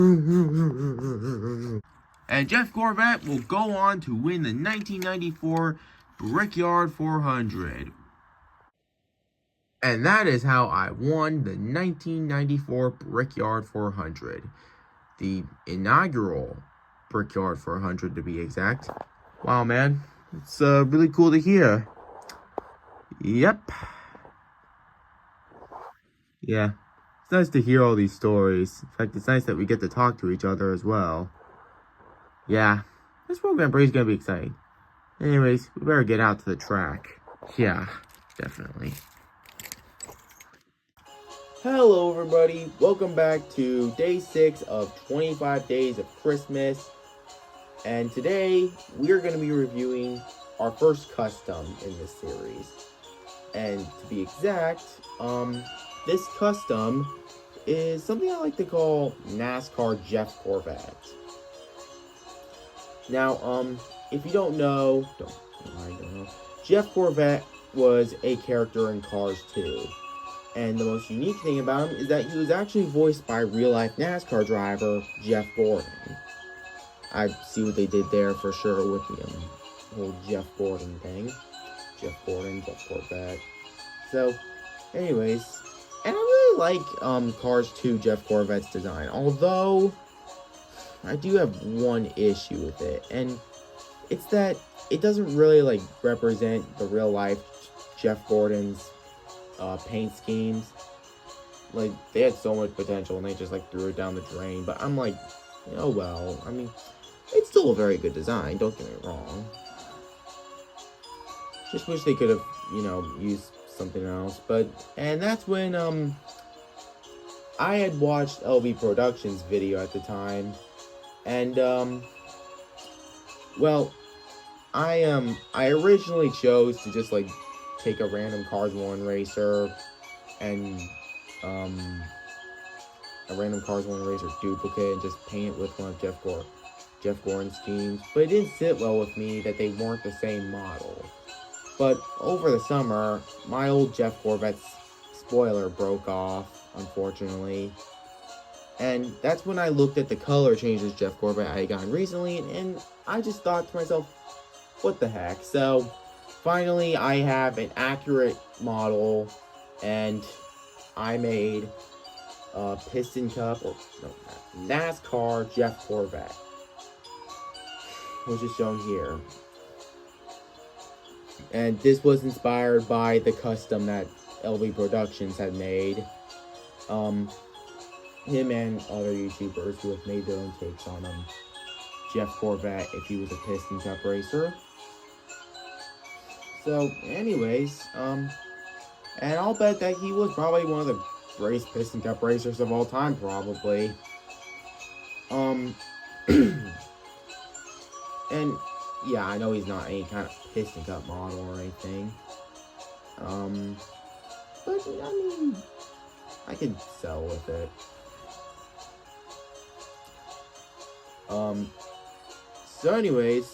And Jeff Gorvette will go on to win the 1994 Brickyard 400. And that is how I won the 1994 Brickyard 400. The inaugural Brickyard 400 to be exact. Wow, man. It's really cool to hear. Yep. Yeah. It's nice to hear all these stories. In fact, it's nice that we get to talk to each other as well. Yeah. This program break is going to be exciting. Anyways, we better get out to the track. Yeah, definitely. Hello, everybody. Welcome back to day 6 of 25 Days of Christmas. And today, we are going to be reviewing our first custom in this series. And to be exact, this custom is something I like to call NASCAR Jeff Gorvette. Now, if you don't know, Jeff Gorvette was a character in Cars 2. And the most unique thing about him is that he was actually voiced by real-life NASCAR driver Jeff Gordon. I see what they did there for sure with the whole Jeff Gordon thing. Jeff Gordon, Jeff Gorvette. So, anyways, and I really like Cars 2 Jeff Gorvette's design. Although, I do have one issue with it. And it's that it doesn't really, represent the real-life Jeff Gordon's paint schemes. They had so much potential and they just threw it down the drain. But I'm like, oh well. I mean, it's still a very good design, don't get me wrong. Just wish they could have, used something else. And that's when I had watched LB Productions video at the time. And well, I originally chose to just take a random Cars 1 racer and a random Cars 1 racer duplicate and just paint it with one of Jeff Gordon's schemes. But it didn't sit well with me that they weren't the same model. But over the summer, my old Jeff Gorvette's spoiler broke off, unfortunately. And that's when I looked at the color changes Jeff Gorvette I had gotten recently, and I just thought to myself, what the heck? So finally, I have an accurate model, and I made a Piston Cup, NASCAR Jeff Gorvette, which is shown here. And this was inspired by the custom that LB Productions had made. Him and other YouTubers who have made their own takes on Jeff Gorvette if he was a Piston Cup racer. So, anyways, and I'll bet that he was probably one of the greatest Piston Cup racers of all time, probably. And, yeah, I know he's not any kind of Piston Cup model or anything. But, I mean, I could sell with it. So anyways,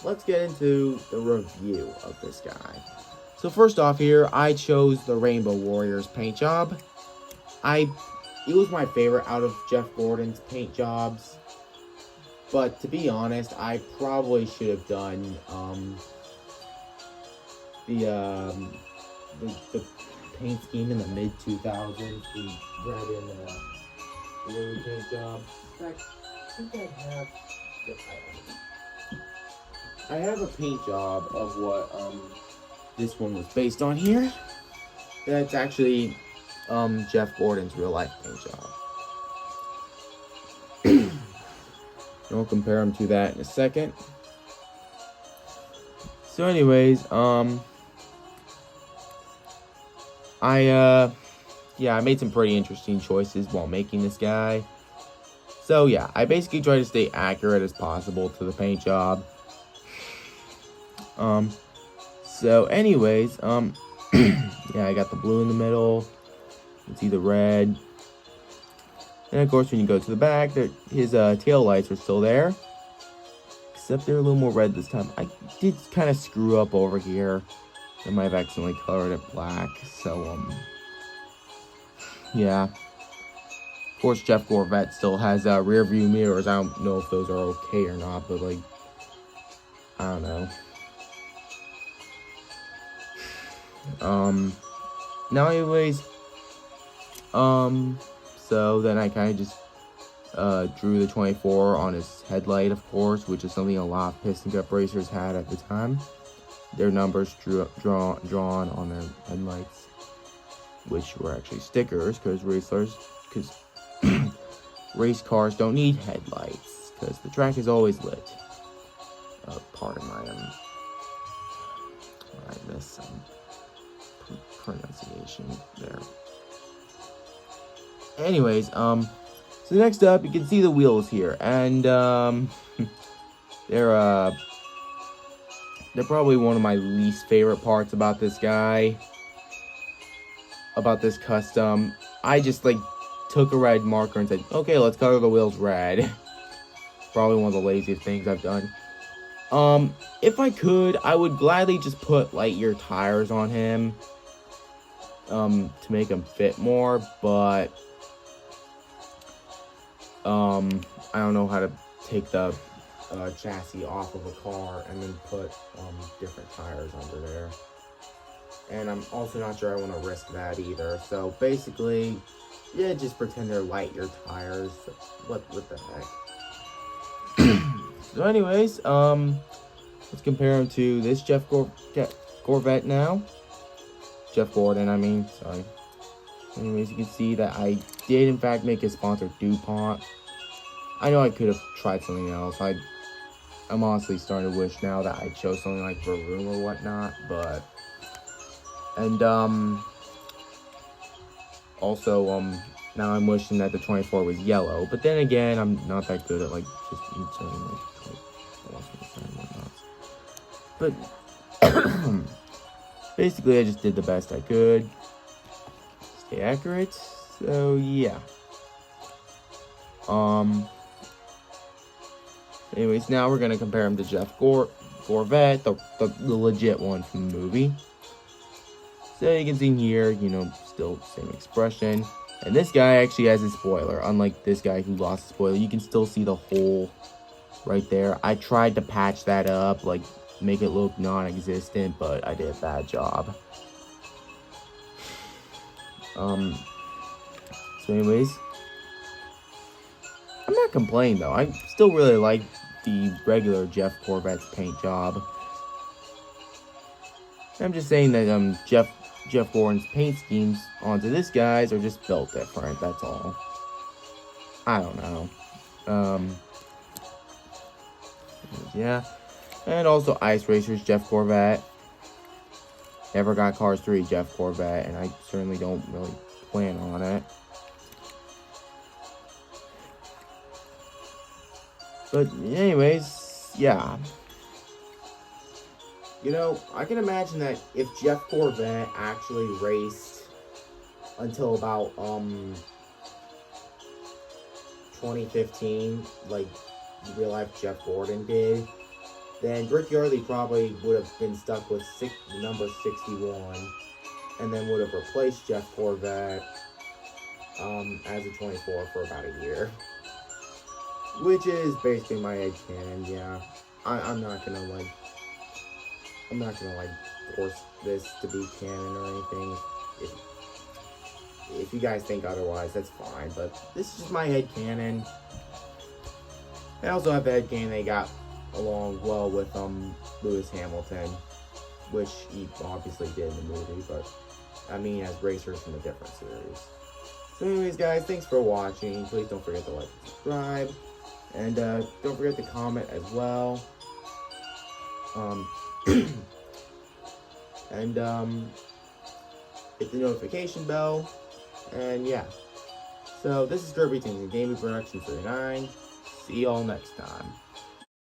let's get into the review of this guy. So first off here, I chose the Rainbow Warriors paint job. It was my favorite out of Jeff Gordon's paint jobs. But to be honest, I probably should have done the paint scheme in the mid-2000s, the red and blue paint job. In fact, I think I have a paint job of what this one was based on here. That's actually Jeff Gordon's real life paint job. I'll compare him to that in a second. So anyways, I made some pretty interesting choices while making this guy. So yeah, I basically try to stay accurate as possible to the paint job. So anyways, yeah, I got the blue in the middle. You can see the red. And of course, when you go to the back, his tail lights are still there. Except they're a little more red this time. I did kind of screw up over here. I might have accidentally colored it black. So, yeah. Of course, Jeff Gorvette still has rear view mirrors. I don't know if those are okay or not, but like, I don't know. Now anyways, so then I kind of just drew the 24 on his headlight, of course, which is something a lot of Piston Cup racers had at the time. Their numbers drawn on their headlights, which were actually stickers, because race cars don't need headlights, because the track is always lit. Pardon my I missed some pronunciation there. Anyways, so next up, you can see the wheels here, and they're probably one of my least favorite parts about this guy, about this custom. I just like took a red marker and said, okay, let's color the wheels red. Probably one of the laziest things I've done. If I could, I would gladly just put light year tires on him, to make him fit more, but I don't know how to take the chassis off of a car and then put different tires under there, and I'm also not sure I want to risk that either. So basically, yeah, just pretend they're light year tires. What the heck? So anyways, let's compare him to this Jeff Gorvette now. Jeff Gordon, I mean, sorry. Anyways, you can see that I did in fact make his sponsor DuPont. I know I could have tried something else. I'm honestly starting to wish now that I chose something like Vroom or whatnot, but also now I'm wishing that the 24 was yellow. But then again, I'm not that good at like just inserting like whatnot. But basically, I just did the best I could. Stay accurate. So yeah. Anyways, now we're gonna compare him to Jeff Gorvette, the legit one from the movie. So you can see here, you know, still same expression. And this guy actually has a spoiler, unlike this guy who lost the spoiler. You can still see the hole right there. I tried to patch that up, like make it look non-existent, but I did a bad job. So anyways, I'm not complaining though. I still really like the regular Jeff Gorvette's paint job. I'm just saying that Jeff Gordon's paint schemes onto this guy's are just built different, that's all. I don't know. Yeah. And also Ice Racers, Jeff Gorvette. Never got Cars 3, Jeff Gorvette, and I certainly don't really plan on it. But anyways, yeah. You know, I can imagine that if Jeff Gorvette actually raced until about 2015, like real life Jeff Gordon did, then Rick Yardley probably would have been stuck with number 61, and then would have replaced Jeff Gorvette as a 24 for about a year. Which is basically my headcanon, yeah. I'm not gonna force this to be canon or anything. If you guys think otherwise, that's fine. But this is just my headcanon. I also have the headcanon they got along well with Lewis Hamilton, which he obviously did in the movie, but I mean as racers from a different series. So anyways, guys, thanks for watching. Please don't forget to like and subscribe. And don't forget to comment as well. And hit the notification bell. And yeah. So this is Kirby Things and Gaming Production 39. See y'all next time.